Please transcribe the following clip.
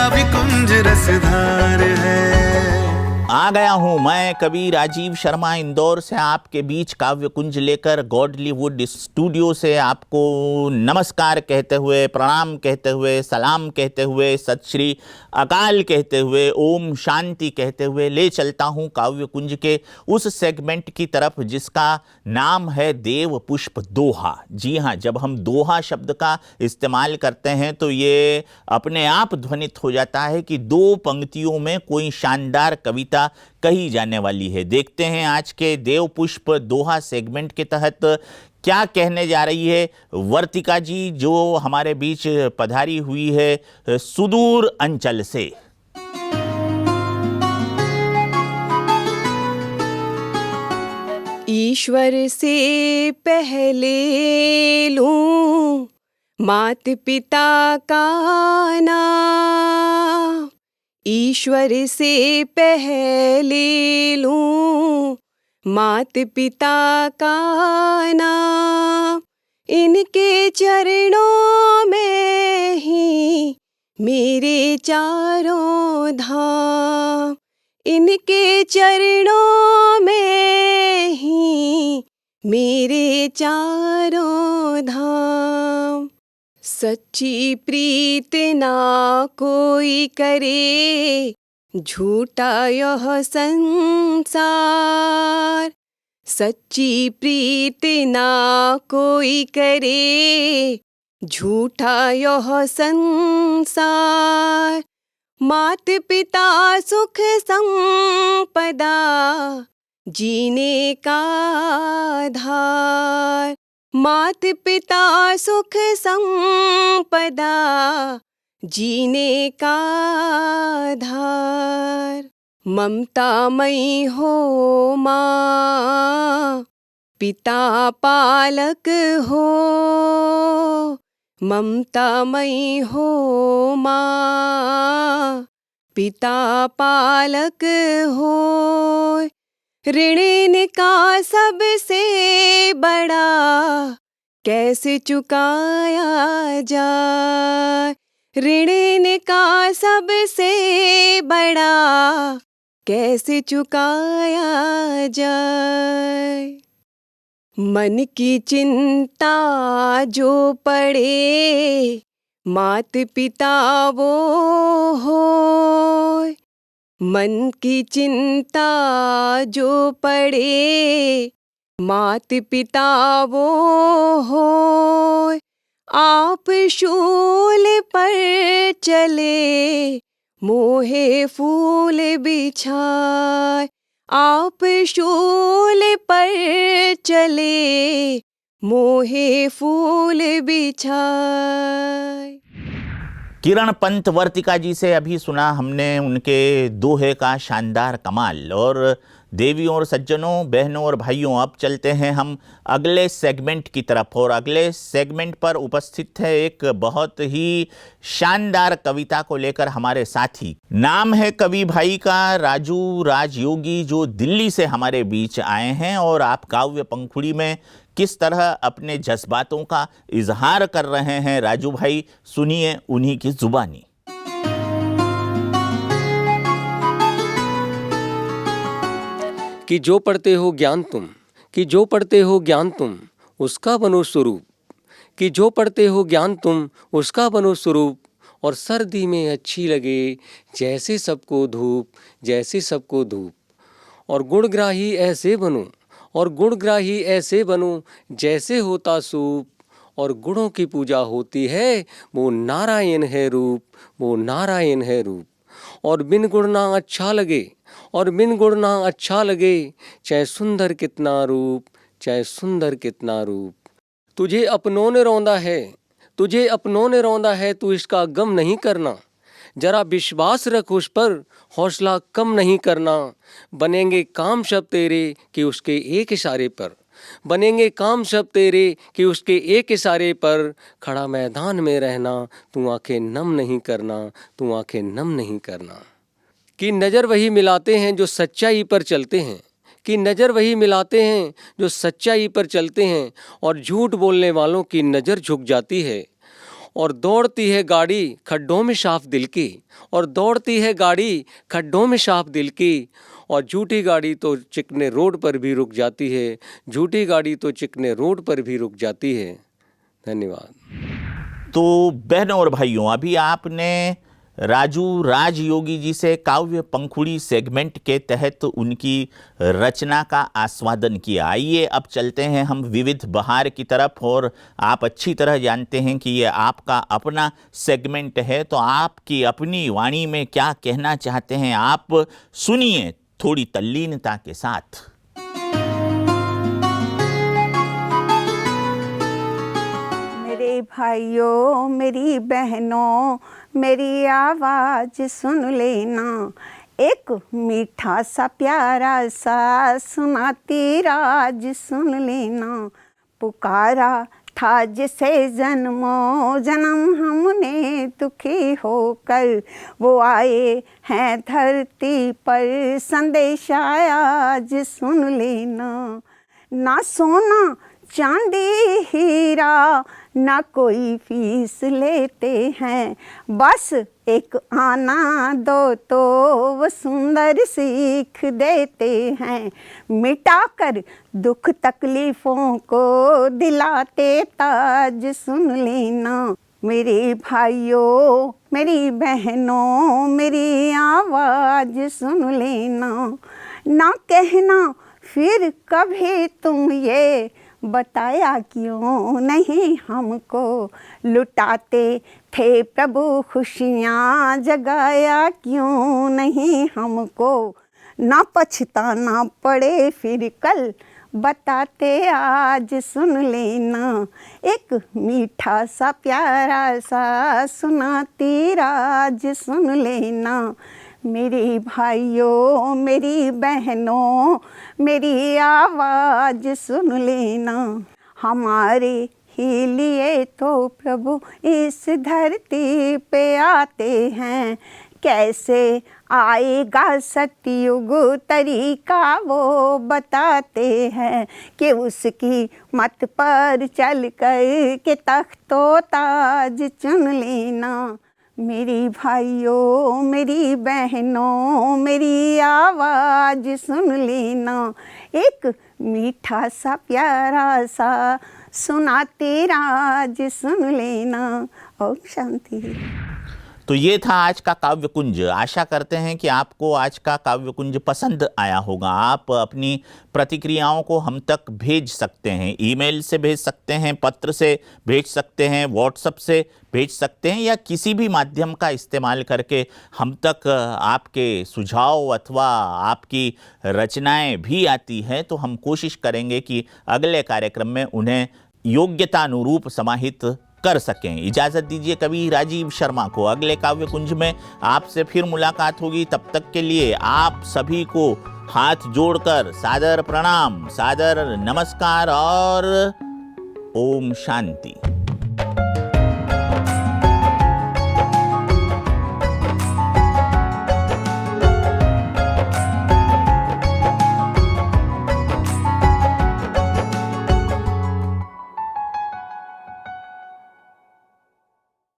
काव्य कुंज रसधार है। आ गया हूं मैं कवि राजीव शर्मा इंदौर से आपके बीच काव्य कुंज लेकर गॉडलीवुड स्टूडियो से आपको नमस्कार कहते हुए, प्रणाम कहते हुए, सलाम कहते हुए, सत श्री अकाल कहते हुए, ओम शांति कहते हुए ले चलता हूं काव्य कुंज के उस सेगमेंट की तरफ जिसका नाम है देव पुष्प दोहा। जी हाँ, जब हम दोहा शब्द का इस्तेमाल करते हैं तो ये अपने आप ध्वनित हो जाता है कि दो पंक्तियों में कोई शानदार कविता कही जाने वाली है। देखते हैं आज के देव पुष्प दोहा सेगमेंट के तहत क्या कहने जा रही है वर्तिका जी, जो हमारे बीच पधारी हुई है सुदूर अंचल से। ईश्वर से पहले लूं मात पिता का नाम, ईश्वर से पहले लूं मात पिता का नाम, इनके चरणों में ही मेरे चारों धाम, इनके चरणों में ही मेरे चारों धाम। सच्ची प्रीत ना कोई करे, झूठा यह संसार, सच्ची प्रीत ना कोई करे, झूठा यह संसार। मात पिता सुख संपदा जीने का आधार, मात पिता सुख संपदा जीने का आधार। ममतामयी हो माँ, पिता पालक हो, ममतामयी हो माँ, पिता पालक हो। ऋण इनका सबसे बड़ा कैसे चुकाया जाए, ऋण इनका सबसे बड़ा कैसे चुकाया जाए। मन की चिंता जो पड़े मात पिता वो होय, मन की चिंता जो पड़े मात पिता वो होय। आप शूल पर चले मोहे फूल बिछाए, आप शूल पर चले मोहे फूल बिछाए। किरण पंत वर्तिका जी से अभी सुना हमने उनके दोहे का शानदार कमाल। और देवियों और सज्जनों, बहनों और भाइयों, अब चलते हैं हम अगले सेगमेंट की तरफ। और अगले सेगमेंट पर उपस्थित है एक बहुत ही शानदार कविता को लेकर हमारे साथी। नाम है कवि भाई का राजू राजयोगी, जो दिल्ली से हमारे बीच आए हैं। और आप काव्य पंखुड़ी में किस तरह अपने जज्बातों का इजहार कर रहे हैं राजू भाई, सुनिए उन्हीं की जुबानी। कि जो पढ़ते हो ज्ञान तुम, कि जो पढ़ते हो ज्ञान तुम, उसका बनो स्वरूप, कि जो पढ़ते हो ज्ञान तुम, उसका बनो स्वरूप। और सर्दी में अच्छी लगे जैसे सबको धूप, जैसे सबको धूप। और गुणग्राही ऐसे बनो, और गुणग्राही ऐसे बनो जैसे होता सूप। और गुणों की पूजा होती है, वो नारायण है रूप, वो नारायण है रूप। और बिन गुण ना अच्छा लगे, और बिन गुण ना अच्छा लगे, चाहे सुंदर कितना रूप, चाहे सुंदर कितना रूप। तुझे अपनों ने रौंदा है, तुझे अपनों ने रौंदा है, तू इसका गम नहीं करना। जरा विश्वास रख उस पर, हौसला कम नहीं करना। बनेंगे काम सब तेरे कि उसके एक इशारे पर, बनेंगे काम सब तेरे कि उसके एक इशारे पर। खड़ा मैदान में रहना, तू आंखें नम नहीं करना, तू आंखें नम नहीं करना। कि नज़र वही मिलाते हैं जो सच्चाई पर चलते हैं, कि नज़र वही मिलाते हैं जो सच्चाई पर चलते हैं। और झूठ बोलने वालों की नज़र झुक जाती है, और दौड़ती है गाड़ी खड्डों में साफ दिल की, और दौड़ती है गाड़ी खड्डों में साफ दिल की, और झूठी गाड़ी तो चिकने रोड पर भी रुक जाती है, झूठी गाड़ी तो चिकने रोड पर भी रुक जाती है। धन्यवाद। तो बहनों और भाइयों, अभी आपने राजू राजयोगी जी से काव्य पंखुड़ी सेगमेंट के तहत उनकी रचना का आस्वादन किया। आइए अब चलते हैं हम विविध बहार की तरफ, और आप अच्छी तरह जानते हैं कि ये आपका अपना सेगमेंट है, तो आपकी अपनी वाणी में क्या कहना चाहते हैं आप सुनिए थोड़ी तल्लीनता के साथ। मेरे भाइयों मेरी बहनों मेरी आवाज़ सुन लेना, एक मीठा सा प्यारा सा सुनाती राज सुन लेना। पुकारा था जिसे जन्मों जन्म हमने दुखी होकर, वो आए हैं धरती पर संदेशा आज सुन लेना। ना सोना चांदी हीरा ना कोई फीस लेते हैं, बस एक आना दो तो वो सुंदर सीख देते हैं। मिटाकर दुख तकलीफ़ों को दिलाते ताज सुन लेना। मेरे भाइयों मेरी बहनों मेरी आवाज़ सुन लेना। ना कहना फिर कभी तुम ये बताया क्यों नहीं हमको, लुटाते थे प्रभु खुशियाँ जगाया क्यों नहीं हमको। ना पछताना पड़े फिर कल बताते आज सुन लेना, एक मीठा सा प्यारा सा सुनाती राज सुन लेना। मेरे भाइयों मेरी बहनों मेरी आवाज़ सुन लेना। हमारे ही लिए तो प्रभु इस धरती पे आते हैं, कैसे आएगा सतयुग तरीका वो बताते हैं, कि उसकी मत पर चल कर के तख्तो ताज चुन लेना। मेरी भाइयों मेरी बहनों मेरी आवाज़ सुन लेना, एक मीठा सा प्यारा सा सुनाते राज सुन लेना। ओम शांति। तो ये था आज का काव्य कुंज। आशा करते हैं कि आपको आज का काव्य कुंज पसंद आया होगा। आप अपनी प्रतिक्रियाओं को हम तक भेज सकते हैं, ईमेल से भेज सकते हैं, पत्र से भेज सकते हैं, व्हाट्सएप से भेज सकते हैं, या किसी भी माध्यम का इस्तेमाल करके हम तक आपके सुझाव अथवा आपकी रचनाएं भी आती हैं, तो हम कोशिश करेंगे कि अगले कार्यक्रम में उन्हें योग्यतानुरूप समाहित कर सकें। इजाज़त दीजिए कवि राजीव शर्मा को। अगले काव्य कुंज में आपसे फिर मुलाकात होगी। तब तक के लिए आप सभी को हाथ जोड़कर सादर प्रणाम, सादर नमस्कार और ओम शांति।